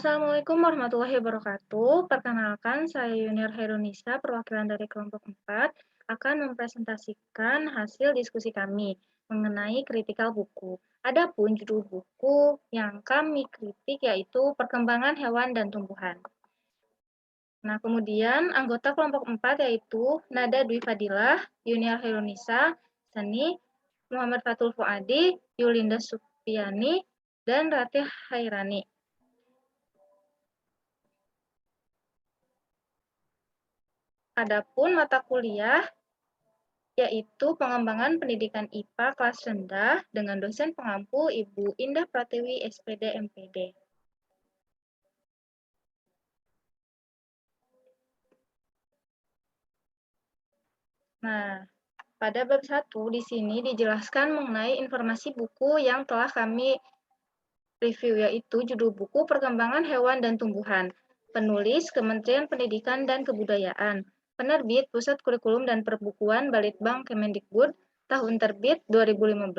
Assalamualaikum warahmatullahi wabarakatuh. Perkenalkan, saya Yuniar Herunisa, perwakilan dari kelompok 4, akan mempresentasikan hasil diskusi kami mengenai kritikal buku. Adapun judul buku yang kami kritik yaitu Perkembangan Hewan dan Tumbuhan. Nah, kemudian anggota kelompok 4 yaitu Nada Dwi Fadilah, Yuniar Herunisa, Sani, Muhammad Fatul Fuadi, Yulinda Supiani, dan Ratih Hairani. Adapun mata kuliah yaitu pengembangan pendidikan IPA kelas rendah dengan dosen pengampu Ibu Indah Pratiwi SPD MPD. Nah, pada bab 1 di sini dijelaskan mengenai informasi buku yang telah kami review, yaitu judul buku Perkembangan Hewan dan Tumbuhan, penulis Kementerian Pendidikan dan Kebudayaan, penerbit Pusat Kurikulum dan Perbukuan Balitbang Kemendikbud, tahun terbit 2015,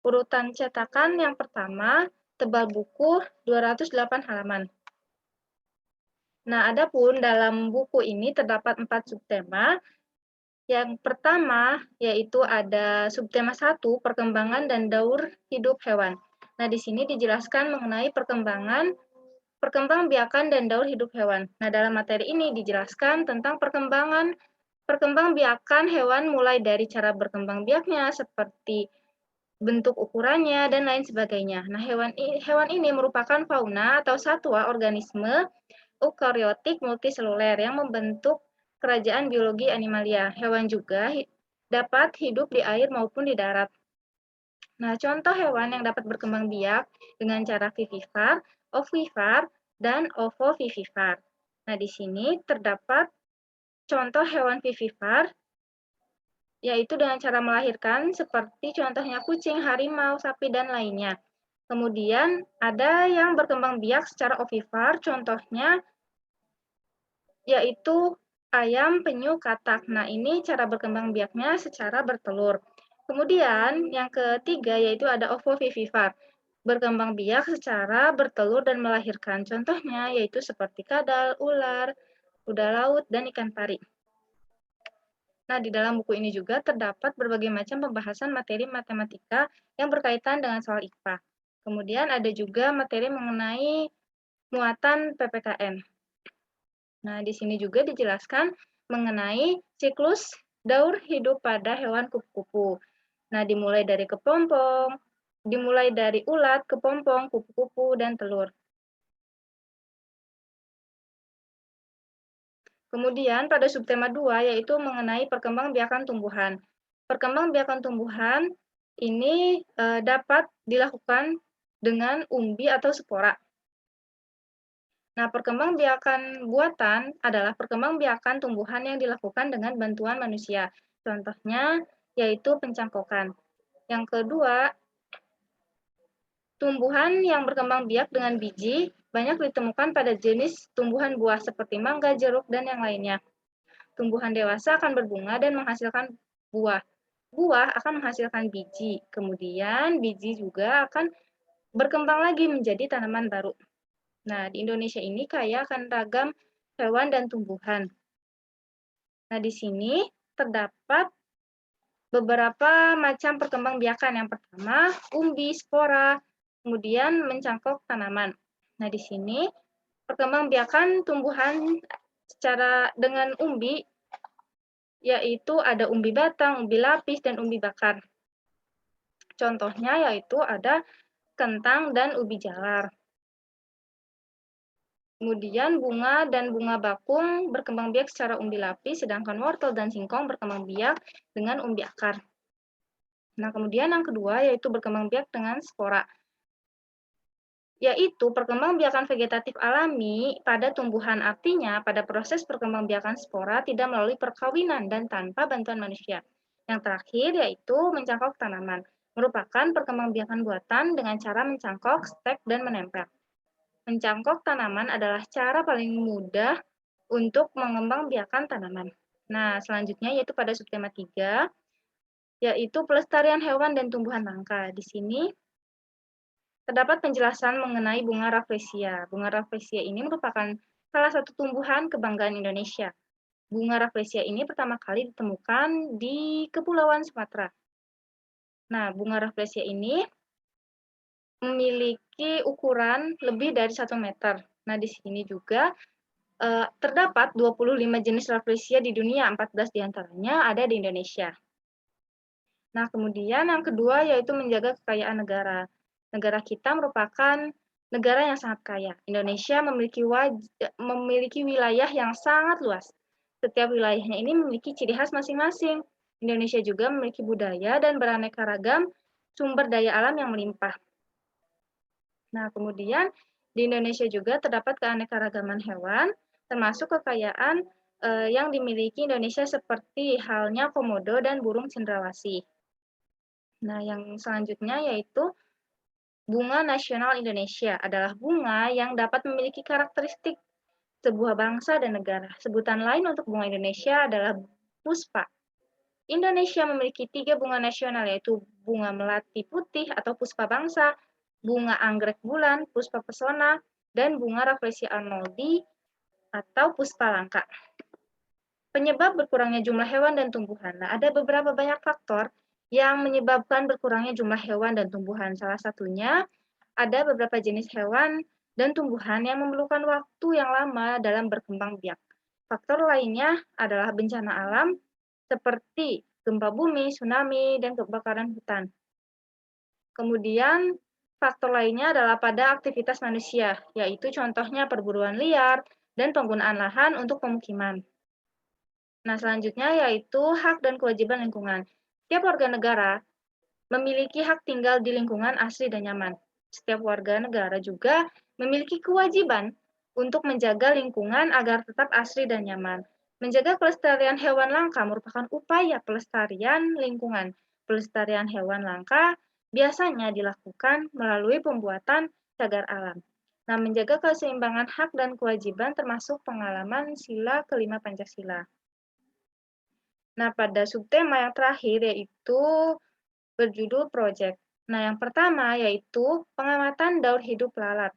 urutan cetakan yang pertama, tebal buku 208 halaman. Nah, adapun dalam buku ini terdapat 4 subtema. Yang pertama yaitu ada subtema 1, perkembangan dan daur hidup hewan. Nah, di sini dijelaskan mengenai perkembangbiakan dan daur hidup hewan. Nah, dalam materi ini dijelaskan tentang perkembangbiakan hewan mulai dari cara berkembang biaknya seperti bentuk ukurannya dan lain sebagainya. Nah, hewan ini merupakan fauna atau satwa organisme eukariotik multiseluler yang membentuk kerajaan biologi animalia. Hewan juga dapat hidup di air maupun di darat. Nah, contoh hewan yang dapat berkembang biak dengan cara vivipar, ovipar, dan ovovivipar. Nah, di sini terdapat contoh hewan vivipar, yaitu dengan cara melahirkan seperti contohnya kucing, harimau, sapi, dan lainnya. Kemudian ada yang berkembang biak secara ovipar, contohnya yaitu ayam, penyu, katak. Nah, ini cara berkembang biaknya secara bertelur. Kemudian yang ketiga yaitu ada ovovivipar, berkembang biak secara bertelur dan melahirkan. Contohnya yaitu seperti kadal, ular, kuda laut, dan ikan pari. Nah, di dalam buku ini juga terdapat berbagai macam pembahasan materi matematika yang berkaitan dengan soal IPA. Kemudian ada juga materi mengenai muatan PPKN. Nah, di sini juga dijelaskan mengenai siklus daur hidup pada hewan kupu-kupu. Nah, dimulai dari ulat, kepompong, kupu-kupu, dan telur. Kemudian pada subtema 2 yaitu mengenai perkembangbiakan tumbuhan. Perkembangbiakan tumbuhan ini dapat dilakukan dengan umbi atau spora. Nah, perkembangbiakan buatan adalah perkembangbiakan tumbuhan yang dilakukan dengan bantuan manusia. Contohnya yaitu pencangkokan. Yang kedua, tumbuhan yang berkembang biak dengan biji banyak ditemukan pada jenis tumbuhan buah seperti mangga, jeruk, dan yang lainnya. Tumbuhan dewasa akan berbunga dan menghasilkan buah. Buah akan menghasilkan biji. Kemudian biji juga akan berkembang lagi menjadi tanaman baru. Nah, di Indonesia ini kaya akan ragam hewan dan tumbuhan. Nah, di sini terdapat beberapa macam perkembangbiakan. Yang pertama, umbi, spora, kemudian mencangkok tanaman. Nah, di sini perkembangbiakan tumbuhan secara dengan umbi yaitu ada umbi batang, umbi lapis, dan umbi bakar. Contohnya yaitu ada kentang dan ubi jalar. Kemudian bunga dan bunga bakung berkembang biak secara umbi lapis, sedangkan wortel dan singkong berkembang biak dengan umbi akar. Nah, kemudian yang kedua yaitu berkembang biak dengan spora, yaitu perkembangbiakan vegetatif alami pada tumbuhan, artinya pada proses perkembangbiakan spora tidak melalui perkawinan dan tanpa bantuan manusia. Yang terakhir yaitu mencangkok tanaman, merupakan perkembangbiakan buatan dengan cara mencangkok, stek, dan menempel. Mencangkok tanaman adalah cara paling mudah untuk mengembangbiakan tanaman. Nah, selanjutnya yaitu pada subtema 3, yaitu pelestarian hewan dan tumbuhan langka. Di sini terdapat penjelasan mengenai bunga rafflesia. Bunga rafflesia ini merupakan salah satu tumbuhan kebanggaan Indonesia. Bunga rafflesia ini pertama kali ditemukan di Kepulauan Sumatera. Nah, bunga rafflesia ini memiliki ukuran lebih dari 1 meter. Nah, di sini juga terdapat 25 jenis rafflesia di dunia, 14 diantaranya ada di Indonesia. Nah, kemudian yang kedua yaitu menjaga kekayaan negara. Negara kita merupakan negara yang sangat kaya. Indonesia memiliki wilayah yang sangat luas. Setiap wilayahnya ini memiliki ciri khas masing-masing. Indonesia juga memiliki budaya dan beraneka ragam sumber daya alam yang melimpah. Nah, kemudian di Indonesia juga terdapat keanekaragaman hewan, termasuk kekayaan yang dimiliki Indonesia seperti halnya komodo dan burung cendrawasih. Nah, yang selanjutnya yaitu bunga nasional Indonesia adalah bunga yang dapat memiliki karakteristik sebuah bangsa dan negara. Sebutan lain untuk bunga Indonesia adalah puspa. Indonesia memiliki 3 bunga nasional yaitu bunga melati putih atau puspa bangsa, bunga anggrek bulan, puspa pesona, dan bunga rafflesia arnoldi atau puspa langka. Penyebab berkurangnya jumlah hewan dan tumbuhan. Nah, ada beberapa banyak faktor yang menyebabkan berkurangnya jumlah hewan dan tumbuhan. Salah satunya ada beberapa jenis hewan dan tumbuhan yang memerlukan waktu yang lama dalam berkembang biak. Faktor lainnya adalah bencana alam seperti gempa bumi, tsunami, dan kebakaran hutan. Kemudian faktor lainnya adalah pada aktivitas manusia, yaitu contohnya perburuan liar dan penggunaan lahan untuk pemukiman. Nah, selanjutnya yaitu hak dan kewajiban lingkungan. Setiap warga negara memiliki hak tinggal di lingkungan asri dan nyaman. Setiap warga negara juga memiliki kewajiban untuk menjaga lingkungan agar tetap asri dan nyaman. Menjaga kelestarian hewan langka merupakan upaya pelestarian lingkungan. Pelestarian hewan langka biasanya dilakukan melalui pembuatan cagar alam. Nah, menjaga keseimbangan hak dan kewajiban termasuk pengalaman sila kelima Pancasila. Nah, pada subtema yang terakhir yaitu berjudul project. Nah, yang pertama yaitu pengamatan daur hidup lalat.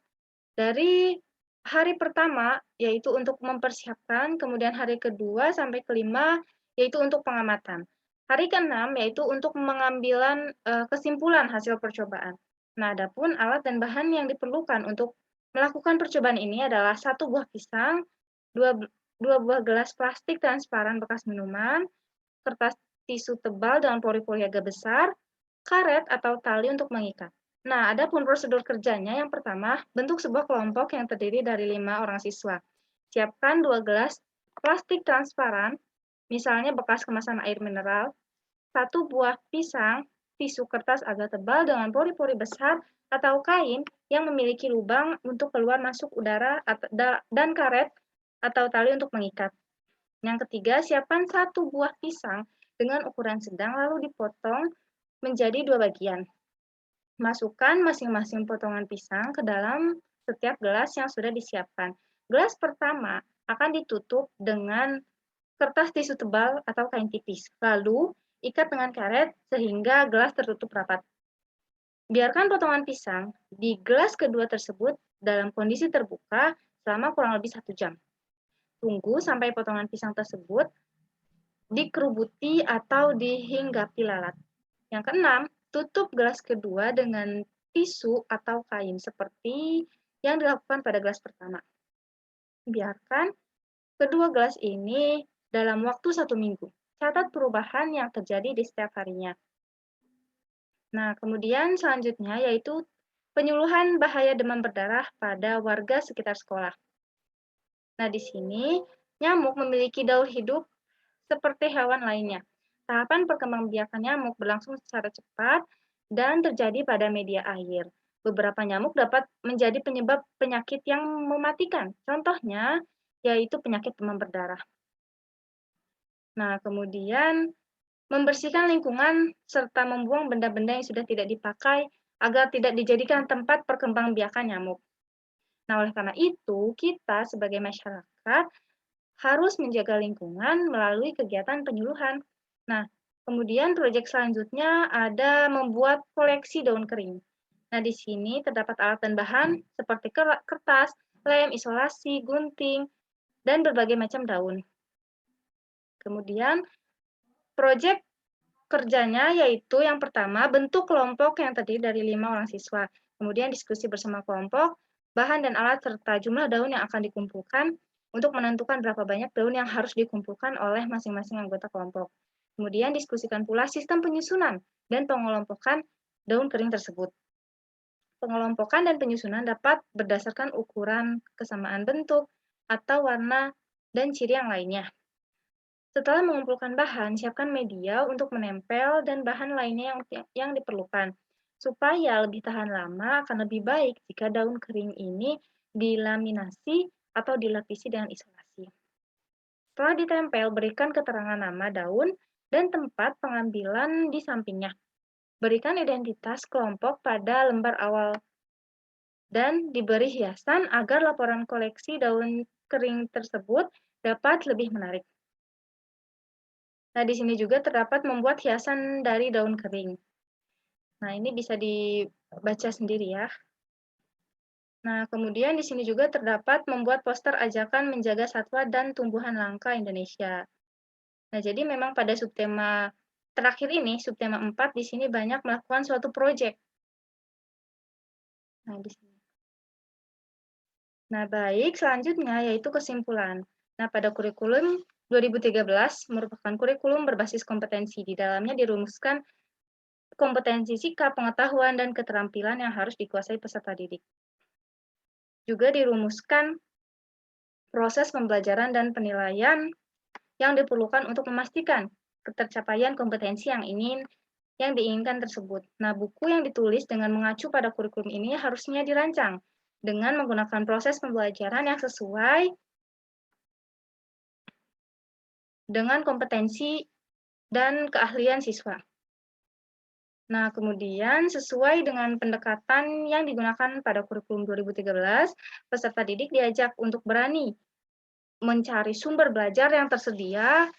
Dari hari pertama yaitu untuk mempersiapkan, kemudian hari kedua sampai kelima yaitu untuk pengamatan. Hari keenam yaitu untuk pengambilan kesimpulan hasil percobaan. Nah, adapun alat dan bahan yang diperlukan untuk melakukan percobaan ini adalah 1 buah pisang, 2 buah gelas plastik transparan bekas minuman, kertas tisu tebal dengan pori-pori agak besar, karet atau tali untuk mengikat. Nah, ada pun prosedur kerjanya. Yang pertama, bentuk sebuah kelompok yang terdiri dari 5 orang siswa. Siapkan 2 gelas plastik transparan, misalnya bekas kemasan air mineral, 1 buah pisang, tisu kertas agak tebal dengan pori-pori besar atau kain yang memiliki lubang untuk keluar masuk udara dan karet atau tali untuk mengikat. Yang ketiga, siapkan 1 buah pisang dengan ukuran sedang lalu dipotong menjadi 2 bagian. Masukkan masing-masing potongan pisang ke dalam setiap gelas yang sudah disiapkan. Gelas pertama akan ditutup dengan kertas tisu tebal atau kain tipis. Lalu, ikat dengan karet sehingga gelas tertutup rapat. Biarkan potongan pisang di gelas kedua tersebut dalam kondisi terbuka selama kurang lebih 1 jam. Tunggu sampai potongan pisang tersebut dikerubuti atau dihinggapi lalat. Yang keenam, tutup gelas kedua dengan tisu atau kain seperti yang dilakukan pada gelas pertama. Biarkan kedua gelas ini dalam waktu 1 minggu. Catat perubahan yang terjadi di setiap harinya. Nah, kemudian selanjutnya yaitu penyuluhan bahaya demam berdarah pada warga sekitar sekolah. Nah, di sini nyamuk memiliki daur hidup seperti hewan lainnya. Tahapan perkembangbiakan nyamuk berlangsung secara cepat dan terjadi pada media air. Beberapa nyamuk dapat menjadi penyebab penyakit yang mematikan. Contohnya yaitu penyakit demam berdarah. Nah, kemudian membersihkan lingkungan serta membuang benda-benda yang sudah tidak dipakai agar tidak dijadikan tempat perkembangbiakan nyamuk. Nah, oleh karena itu, kita sebagai masyarakat harus menjaga lingkungan melalui kegiatan penyuluhan. Nah, kemudian proyek selanjutnya ada membuat koleksi daun kering. Nah, di sini terdapat alat dan bahan seperti kertas, lem, isolasi, gunting, dan berbagai macam daun. Kemudian, proyek kerjanya yaitu yang pertama, bentuk kelompok yang terdiri dari 5 orang siswa. Kemudian diskusi bersama kelompok, bahan dan alat serta jumlah daun yang akan dikumpulkan untuk menentukan berapa banyak daun yang harus dikumpulkan oleh masing-masing anggota kelompok. Kemudian diskusikan pula sistem penyusunan dan pengelompokan daun kering tersebut. Pengelompokan dan penyusunan dapat berdasarkan ukuran, kesamaan bentuk, atau warna, dan ciri yang lainnya. Setelah mengumpulkan bahan, siapkan media untuk menempel dan bahan lainnya yang diperlukan. Supaya lebih tahan lama, akan lebih baik jika daun kering ini dilaminasi atau dilapisi dengan isolasi. Setelah ditempel, berikan keterangan nama daun dan tempat pengambilan di sampingnya. Berikan identitas kelompok pada lembar awal dan diberi hiasan agar laporan koleksi daun kering tersebut dapat lebih menarik. Nah, di sini juga terdapat membuat hiasan dari daun kering. Nah, ini bisa dibaca sendiri ya. Nah, kemudian di sini juga terdapat membuat poster ajakan menjaga satwa dan tumbuhan langka Indonesia. Nah, jadi memang pada subtema terakhir ini, subtema 4, di sini banyak melakukan suatu proyek. Nah, di sini. Nah, baik, selanjutnya yaitu kesimpulan. Nah, pada kurikulum 2013 merupakan kurikulum berbasis kompetensi. Di dalamnya dirumuskan kompetensi sikap, pengetahuan, dan keterampilan yang harus dikuasai peserta didik. Juga dirumuskan proses pembelajaran dan penilaian yang diperlukan untuk memastikan ketercapaian kompetensi yang diinginkan tersebut. Nah, buku yang ditulis dengan mengacu pada kurikulum ini harusnya dirancang dengan menggunakan proses pembelajaran yang sesuai dengan kompetensi dan keahlian siswa. Nah, kemudian sesuai dengan pendekatan yang digunakan pada kurikulum 2013, peserta didik diajak untuk berani mencari sumber belajar yang tersedia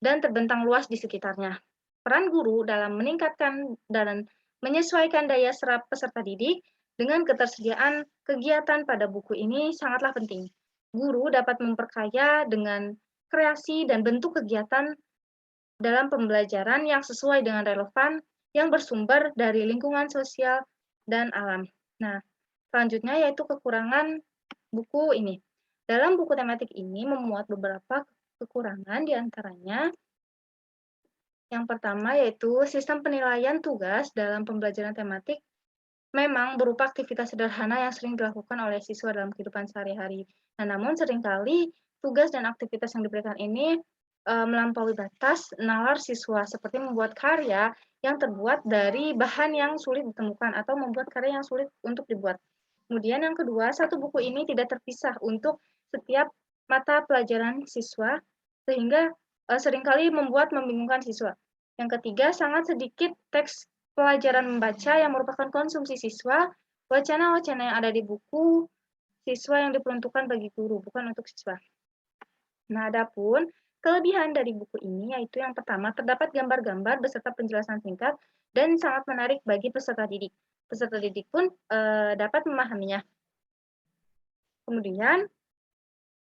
dan terbentang luas di sekitarnya. Peran guru dalam meningkatkan dan menyesuaikan daya serap peserta didik dengan ketersediaan kegiatan pada buku ini sangatlah penting. Guru dapat memperkaya dengan kreasi dan bentuk kegiatan dalam pembelajaran yang sesuai dengan relevan yang bersumber dari lingkungan sosial dan alam. Nah, selanjutnya yaitu kekurangan buku ini. Dalam buku tematik ini memuat beberapa kekurangan, diantaranya yang pertama yaitu sistem penilaian tugas dalam pembelajaran tematik memang berupa aktivitas sederhana yang sering dilakukan oleh siswa dalam kehidupan sehari-hari. Nah, namun seringkali tugas dan aktivitas yang diberikan ini melampaui batas nalar siswa, seperti membuat karya yang terbuat dari bahan yang sulit ditemukan atau membuat karya yang sulit untuk dibuat. Kemudian yang kedua, satu buku ini tidak terpisah untuk setiap mata pelajaran siswa, sehingga seringkali membuat membingungkan siswa. Yang ketiga, sangat sedikit teks pelajaran membaca yang merupakan konsumsi siswa, wacana-wacana yang ada di buku siswa yang diperuntukkan bagi guru, bukan untuk siswa. Nah, adapun kelebihan dari buku ini yaitu yang pertama, terdapat gambar-gambar beserta penjelasan singkat dan sangat menarik bagi peserta didik. Peserta didik pun dapat memahaminya. Kemudian,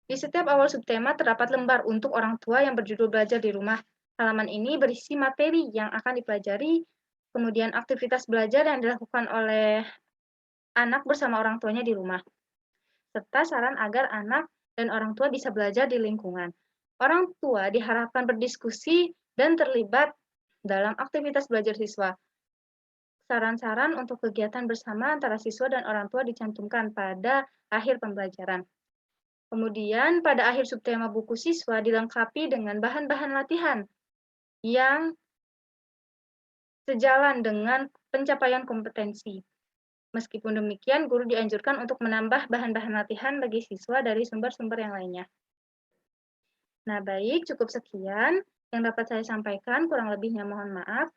di setiap awal subtema terdapat lembar untuk orang tua yang berjudul Belajar di Rumah. Halaman ini berisi materi yang akan dipelajari, kemudian aktivitas belajar yang dilakukan oleh anak bersama orang tuanya di rumah, serta saran agar anak dan orang tua bisa belajar di lingkungan. Orang tua diharapkan berdiskusi dan terlibat dalam aktivitas belajar siswa. Saran-saran untuk kegiatan bersama antara siswa dan orang tua dicantumkan pada akhir pembelajaran. Kemudian pada akhir subtema buku siswa dilengkapi dengan bahan-bahan latihan yang sejalan dengan pencapaian kompetensi. Meskipun demikian, guru dianjurkan untuk menambah bahan-bahan latihan bagi siswa dari sumber-sumber yang lainnya. Nah, baik, cukup sekian yang dapat saya sampaikan. Kurang lebihnya mohon maaf.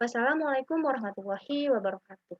Wassalamualaikum warahmatullahi wabarakatuh.